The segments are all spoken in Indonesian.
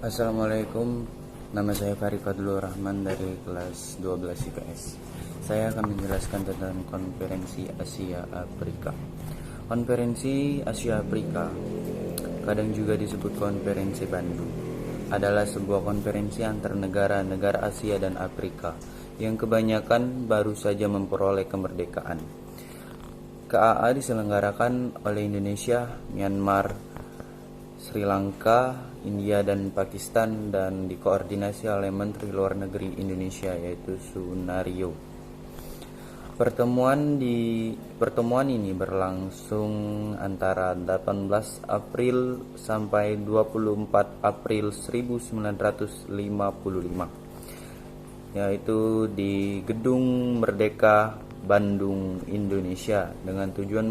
Assalamualaikum, nama saya Farid Fadlur Rahman dari kelas 12 IPS. Saya akan menjelaskan tentang Konferensi Asia Afrika. Konferensi Asia Afrika, kadang juga disebut Konferensi Bandung, adalah sebuah konferensi antar negara-negara Asia dan Afrika yang kebanyakan baru saja memperoleh kemerdekaan. KAA diselenggarakan oleh Indonesia, Myanmar, Sri Lanka, India, dan Pakistan, dan dikoordinasi oleh Menteri Luar Negeri Indonesia yaitu Sunario. Pertemuan ini berlangsung antara 18 April sampai 24 April 1955, yaitu di Gedung Merdeka, Bandung, Indonesia, dengan tujuan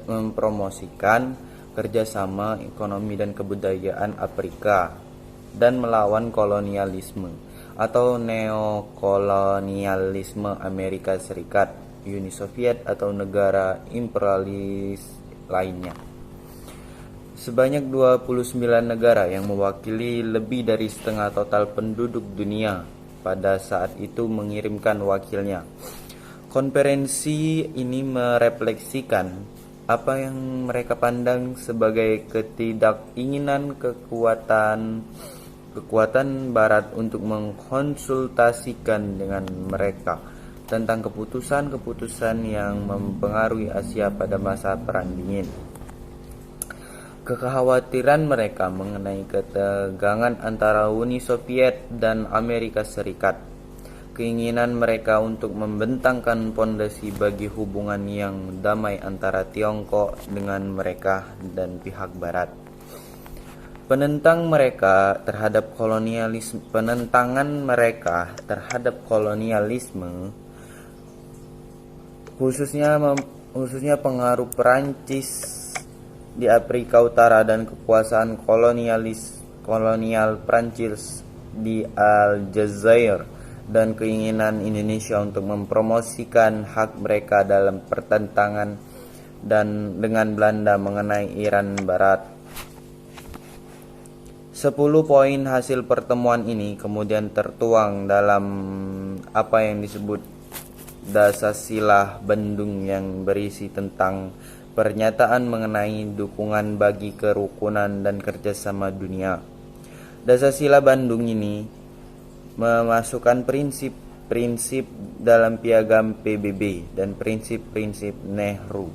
mempromosikan kerjasama ekonomi dan kebudayaan Afrika dan melawan kolonialisme atau neokolonialisme Amerika Serikat, Uni Soviet, atau negara imperialis lainnya. Sebanyak 29 negara yang mewakili lebih dari setengah total penduduk dunia pada saat itu mengirimkan wakilnya. Konferensi ini merefleksikan apa yang mereka pandang sebagai ketidakinginan kekuatan Barat untuk mengkonsultasikan dengan mereka tentang keputusan-keputusan yang mempengaruhi Asia pada masa Perang Dingin. Kekhawatiran mereka mengenai ketegangan antara Uni Soviet dan Amerika Serikat, keinginan mereka untuk membentangkan pondasi bagi hubungan yang damai antara Tiongkok dengan mereka dan pihak Barat. Penentangan mereka terhadap kolonialisme, khususnya pengaruh Perancis di Afrika Utara dan kekuasaan kolonial Prancis di Aljazair, dan keinginan Indonesia untuk mempromosikan hak mereka dalam pertentangan dengan Belanda mengenai Iran Barat. 10 poin hasil pertemuan ini kemudian tertuang dalam apa yang disebut Dasar Bandung, yang berisi tentang pernyataan mengenai dukungan bagi kerukunan dan kerjasama dunia. Dasar Bandung ini memasukkan prinsip-prinsip dalam piagam PBB dan prinsip-prinsip Nehru.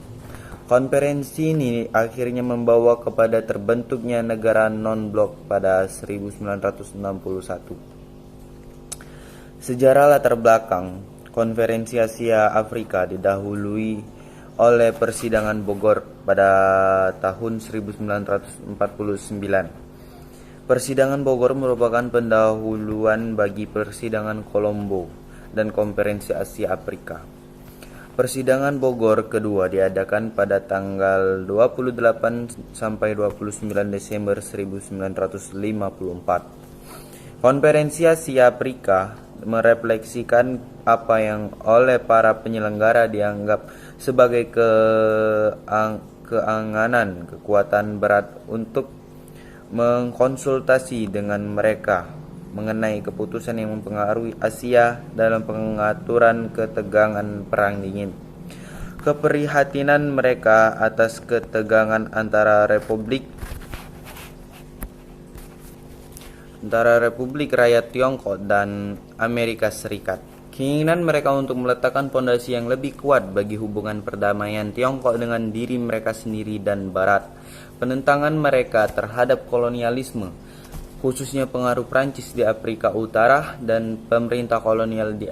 Konferensi ini akhirnya membawa kepada terbentuknya negara non-blok pada 1961. Sejarah latar belakang Konferensi Asia Afrika didahului oleh Persidangan Bogor pada tahun 1949. Persidangan Bogor merupakan pendahuluan bagi Persidangan Kolombo dan Konferensi Asia Afrika. Persidangan Bogor kedua diadakan pada tanggal 28 sampai 29 Desember 1954. Konferensi Asia Afrika merefleksikan apa yang oleh para penyelenggara dianggap sebagai keanganan kekuatan Barat untuk mengkonsultasi dengan mereka mengenai keputusan yang mempengaruhi Asia dalam pengaturan ketegangan Perang Dingin. Keprihatinan mereka atas ketegangan antara Republik Rakyat Tiongkok dan Amerika Serikat. Keinginan mereka untuk meletakkan pondasi yang lebih kuat bagi hubungan perdamaian Tiongkok dengan diri mereka sendiri dan Barat. Penentangan mereka terhadap kolonialisme, khususnya pengaruh Prancis di Afrika Utara dan pemerintah kolonial di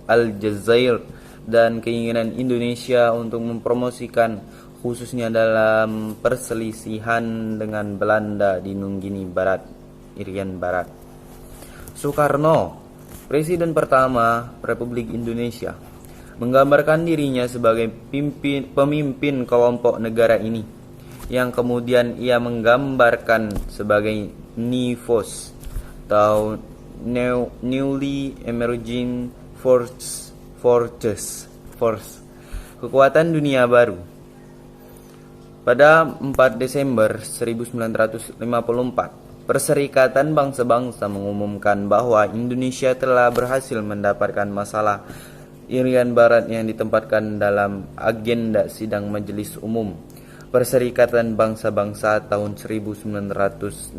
Aljazair, dan keinginan Indonesia untuk mempromosikan, khususnya dalam perselisihan dengan Belanda di Nunggini Barat, Irian Barat. Soekarno, Presiden pertama Republik Indonesia, menggambarkan dirinya sebagai pemimpin kelompok negara ini, yang kemudian ia menggambarkan sebagai NEFOS atau Newly Emerging Force, kekuatan dunia baru. Pada 4 Desember 1954, Perserikatan Bangsa-Bangsa mengumumkan bahwa Indonesia telah berhasil mendapatkan masalah Irian Barat yang ditempatkan dalam agenda sidang Majelis Umum Perserikatan Bangsa-Bangsa tahun 1955.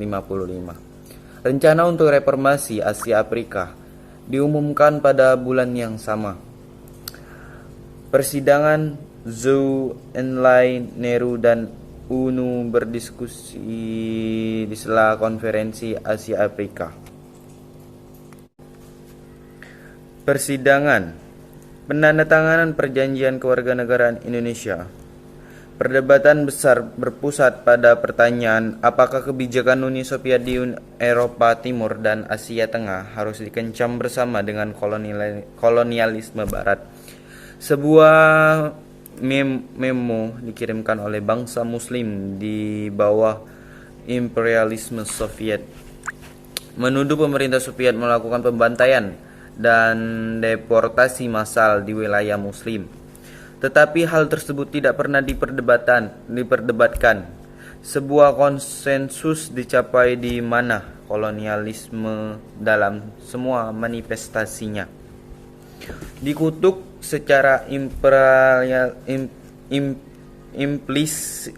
Rencana untuk reformasi Asia Afrika diumumkan pada bulan yang sama. Persidangan Zhou Enlai, Nehru, dan UNU berdiskusi di sela konferensi Asia Afrika. Persidangan penandatanganan perjanjian kewarganegaraan Indonesia. Perdebatan besar berpusat pada pertanyaan apakah kebijakan Uni Soviet di Eropa Timur dan Asia Tengah harus dikencam bersama dengan kolonialisme Barat. Sebuah memo dikirimkan oleh bangsa Muslim di bawah imperialisme Soviet menuduh pemerintah Soviet melakukan pembantaian dan deportasi massal di wilayah Muslim. Tetapi hal tersebut tidak pernah diperdebatkan. Sebuah konsensus dicapai di mana kolonialisme dalam semua manifestasinya dikutuk secara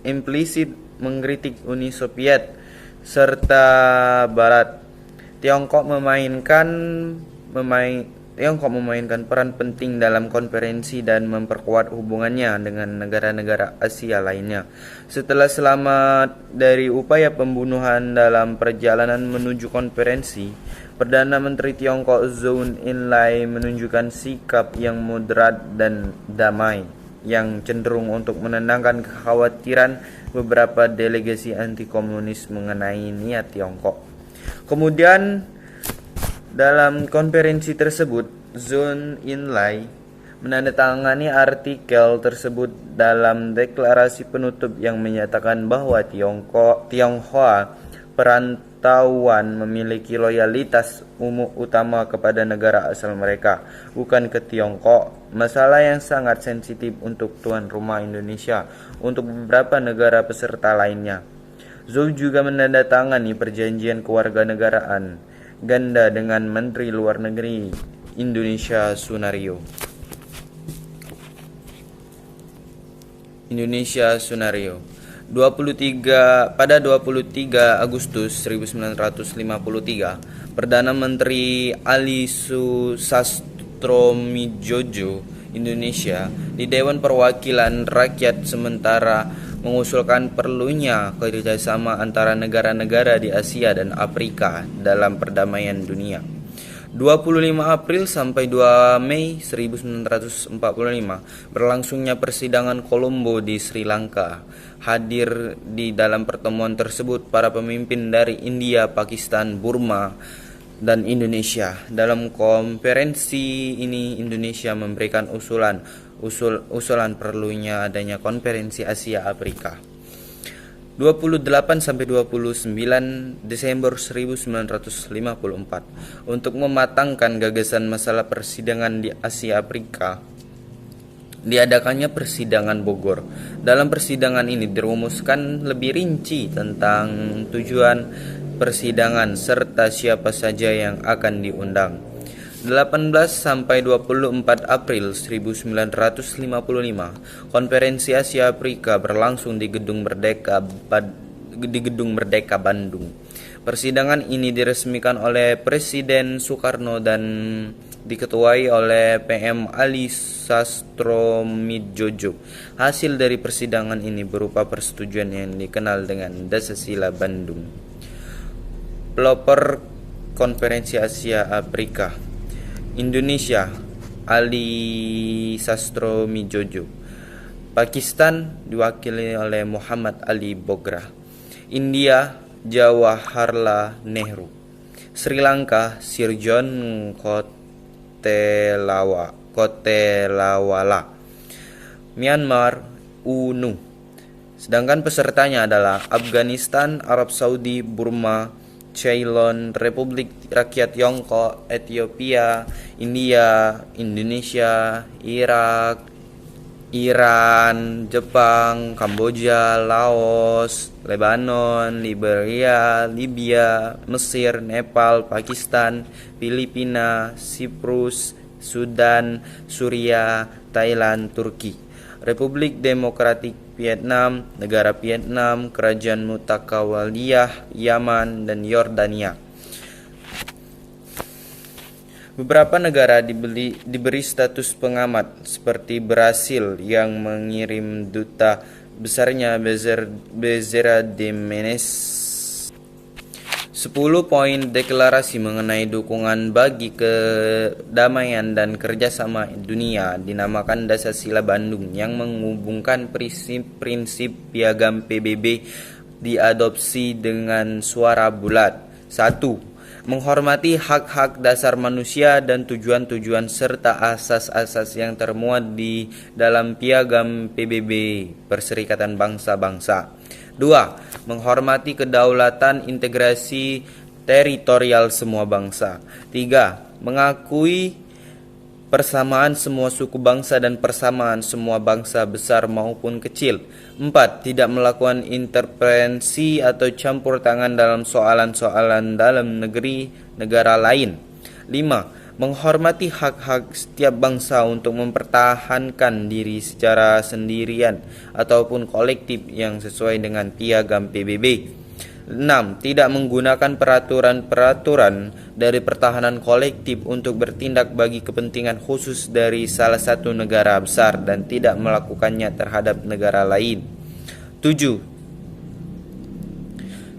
implisit mengkritik Uni Soviet serta Barat. Tiongkok memainkan peran penting dalam konferensi dan memperkuat hubungannya dengan negara-negara Asia lainnya. Setelah selamat dari upaya pembunuhan dalam perjalanan menuju konferensi, Perdana Menteri Tiongkok Zhou Enlai menunjukkan sikap yang moderat dan damai, yang cenderung untuk menenangkan kekhawatiran beberapa delegasi anti-komunis mengenai niat Tiongkok. Kemudian dalam konferensi tersebut, Zhou Enlai menandatangani artikel tersebut dalam deklarasi penutup yang menyatakan bahwa Tionghoa perantauan memiliki loyalitas utama kepada negara asal mereka, bukan ke Tiongkok, masalah yang sangat sensitif untuk tuan rumah Indonesia untuk beberapa negara peserta lainnya. Zhou juga menandatangani perjanjian kewarganegaraan ganda dengan Menteri Luar Negeri Indonesia Sunario. Pada 23 Agustus 1953, Perdana Menteri Ali Susastromidjojo Indonesia di Dewan Perwakilan Rakyat sementara mengusulkan perlunya kerjasama antara negara-negara di Asia dan Afrika dalam perdamaian dunia. 25 April sampai 2 Mei 1945 berlangsungnya persidangan Colombo di Sri Lanka. Hadir di dalam pertemuan tersebut para pemimpin dari India, Pakistan, Burma, dan Indonesia. Dalam konferensi ini Indonesia memberikan usulan perlunya adanya konferensi Asia Afrika. 28 sampai 29 Desember 1954 untuk mematangkan gagasan masalah persidangan di Asia Afrika. Diadakannya persidangan Bogor. Dalam persidangan ini dirumuskan lebih rinci tentang tujuan persidangan serta siapa saja yang akan diundang. 18 sampai 24 April 1955, Konferensi Asia Afrika berlangsung di Gedung Merdeka Bandung. Persidangan ini diresmikan oleh Presiden Soekarno dan diketuai oleh PM Ali Susastromidjojo. Hasil dari persidangan ini berupa persetujuan yang dikenal dengan Dasar Bandung. Pelopor Konferensi Asia Afrika: Indonesia, Ali Susastromidjojo. Pakistan diwakili oleh Muhammad Ali Bogra. India, Jawaharlal Nehru. Sri Lanka, Sir John Kotelawala. Myanmar, UNU. Sedangkan pesertanya adalah Afghanistan, Arab Saudi, Burma, Ceylon, Republik Rakyat Tiongkok, Ethiopia, India, Indonesia, Irak, Iran, Jepang, Kamboja, Laos, Lebanon, Liberia, Libya, Mesir, Nepal, Pakistan, Filipina, Siprus, Sudan, Suriah, Thailand, Turki, Republik Demokratik Vietnam, Negara Vietnam, Kerajaan Mutakawaliyah, Yaman, dan Yordania. Beberapa negara diberi status pengamat, seperti Brasil yang mengirim duta besarnya Bezerra de Menezes. 10 poin deklarasi mengenai dukungan bagi kedamaian dan kerjasama dunia dinamakan Dasar-Sila Bandung yang menghubungkan prinsip-prinsip piagam PBB diadopsi dengan suara bulat. 1. Menghormati hak-hak dasar manusia dan tujuan-tujuan serta asas-asas yang termuat di dalam piagam PBB Perserikatan Bangsa-Bangsa. 2. Menghormati kedaulatan integrasi teritorial semua bangsa. 3. Mengakui persamaan semua suku bangsa dan persamaan semua bangsa besar maupun kecil. 4. Tidak melakukan intervensi atau campur tangan dalam soalan-soalan dalam negara lain. 5. Menghormati hak-hak setiap bangsa untuk mempertahankan diri secara sendirian ataupun kolektif yang sesuai dengan piagam PBB. 6. Tidak menggunakan peraturan-peraturan dari pertahanan kolektif untuk bertindak bagi kepentingan khusus dari salah satu negara besar dan tidak melakukannya terhadap negara lain. 7.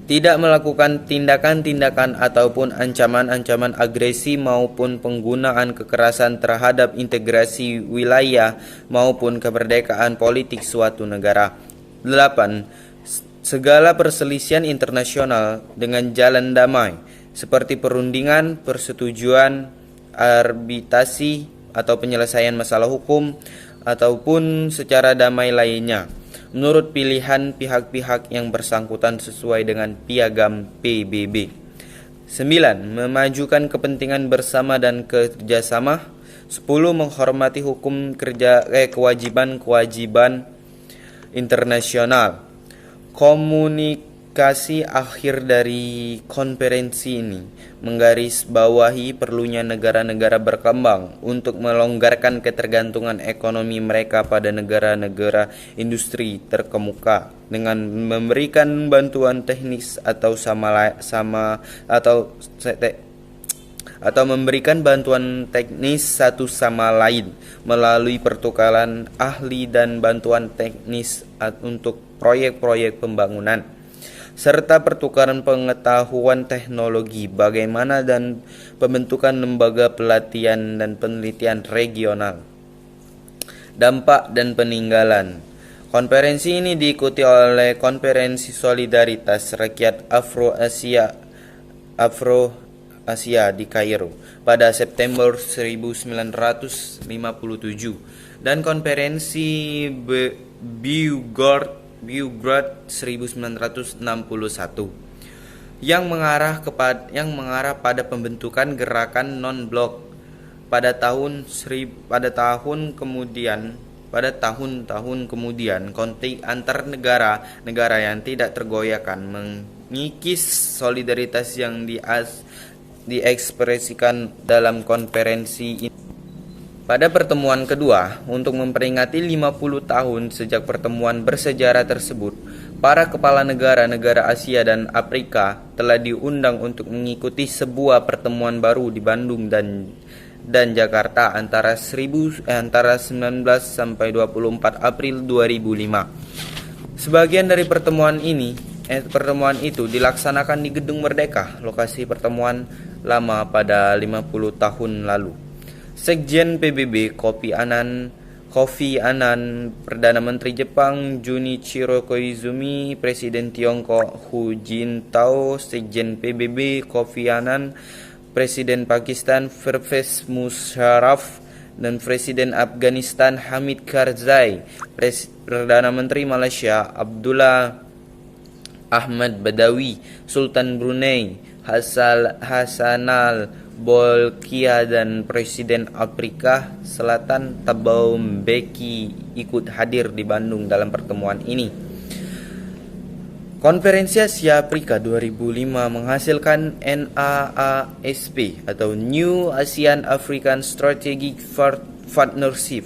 Tidak melakukan tindakan-tindakan ataupun ancaman-ancaman agresi maupun penggunaan kekerasan terhadap integrasi wilayah maupun kemerdekaan politik suatu negara. 8. Segala perselisihan internasional dengan jalan damai, seperti perundingan, persetujuan, arbitrasi, atau penyelesaian masalah hukum, ataupun secara damai lainnya, menurut pilihan pihak-pihak yang bersangkutan sesuai dengan piagam PBB. 9. Memajukan kepentingan bersama dan kerjasama. 10. Menghormati hukum kewajiban-kewajiban internasional. Komunikasi akhir dari konferensi ini menggarisbawahi perlunya negara-negara berkembang untuk melonggarkan ketergantungan ekonomi mereka pada negara-negara industri terkemuka dengan memberikan bantuan teknis atau memberikan bantuan teknis satu sama lain melalui pertukaran ahli dan bantuan teknis untuk proyek-proyek pembangunan, serta pertukaran pengetahuan teknologi bagaimana dan pembentukan lembaga pelatihan dan penelitian regional. Dampak dan peninggalan. Konferensi ini diikuti oleh Konferensi Solidaritas Rakyat Afro-Asia di Kairo pada September 1957 dan Konferensi Belgrade 1961 yang mengarah pada pembentukan gerakan non-blok pada tahun-tahun kemudian konflik antar negara yang tidak tergoyahkan mengikis solidaritas yang diekspresikan dalam konferensi ini. Pada pertemuan kedua, untuk memperingati 50 tahun sejak pertemuan bersejarah tersebut, para kepala negara-negara Asia dan Afrika telah diundang untuk mengikuti sebuah pertemuan baru di Bandung dan Jakarta antara 19 sampai 24 April 2005. Sebagian dari pertemuan itu dilaksanakan di Gedung Merdeka, lokasi pertemuan lama pada 50 tahun lalu. Sekjen PBB Kofi Annan, Perdana Menteri Jepang Junichiro Koizumi, Presiden Tiongkok Hu Jintao, Sekjen PBB Kofi Annan, Presiden Pakistan Pervez Musharraf, dan Presiden Afghanistan Hamid Karzai, Perdana Menteri Malaysia Abdullah Ahmad Badawi, Sultan Brunei Hassanal Bolkiah dan Presiden Afrika Selatan Thabo Mbeki ikut hadir di Bandung dalam pertemuan ini. Konferensi Asia Afrika 2005 menghasilkan NAASP atau New ASEAN African Strategic Partnership,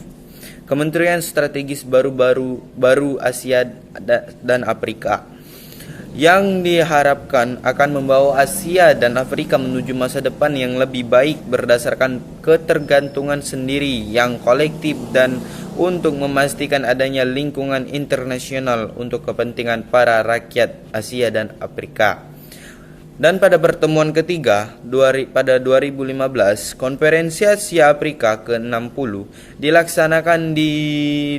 Kementerian Strategis baru Asia dan Afrika, yang diharapkan akan membawa Asia dan Afrika menuju masa depan yang lebih baik berdasarkan ketergantungan sendiri yang kolektif dan untuk memastikan adanya lingkungan internasional untuk kepentingan para rakyat Asia dan Afrika. Dan pada pertemuan ketiga pada 2015, Konferensi Asia Afrika ke-60 dilaksanakan di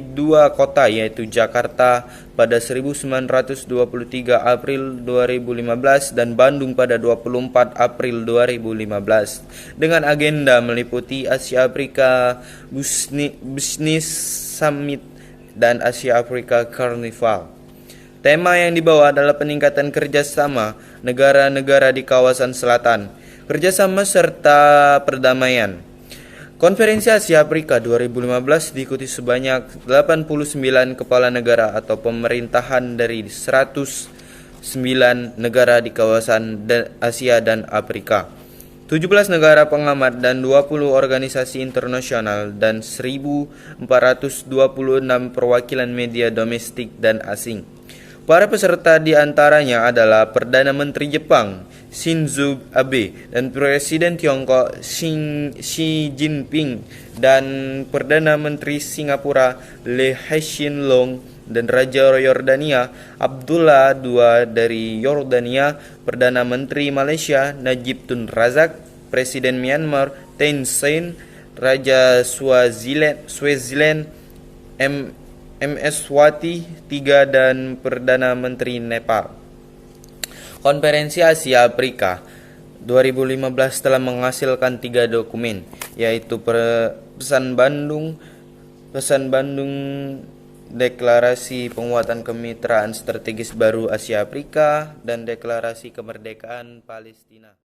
dua kota, yaitu Jakarta pada 1923 April 2015 dan Bandung pada 24 April 2015 dengan agenda meliputi Asia Afrika Business Summit dan Asia Afrika Carnival. Tema yang dibawa adalah peningkatan kerjasama negara-negara di kawasan selatan, kerjasama serta perdamaian. Konferensi Asia Afrika 2015 diikuti sebanyak 89 kepala negara atau pemerintahan dari 109 negara di kawasan Asia dan Afrika, 17 negara pengamat dan 20 organisasi internasional dan 1.426 perwakilan media domestik dan asing. Para peserta di antaranya adalah Perdana Menteri Jepang Shinzo Abe dan Presiden Tiongkok Xi Jinping dan Perdana Menteri Singapura Lee Hsien Loong dan Raja Yordania Abdullah II dari Yordania, Perdana Menteri Malaysia Najib Tun Razak, Presiden Myanmar Thein Sein, Raja Swaziland MS Wati III dan Perdana Menteri Nepal. Konferensi Asia Afrika 2015 telah menghasilkan 3 dokumen, yaitu Pesan Bandung, Deklarasi Penguatan Kemitraan Strategis Baru Asia Afrika, dan Deklarasi Kemerdekaan Palestina.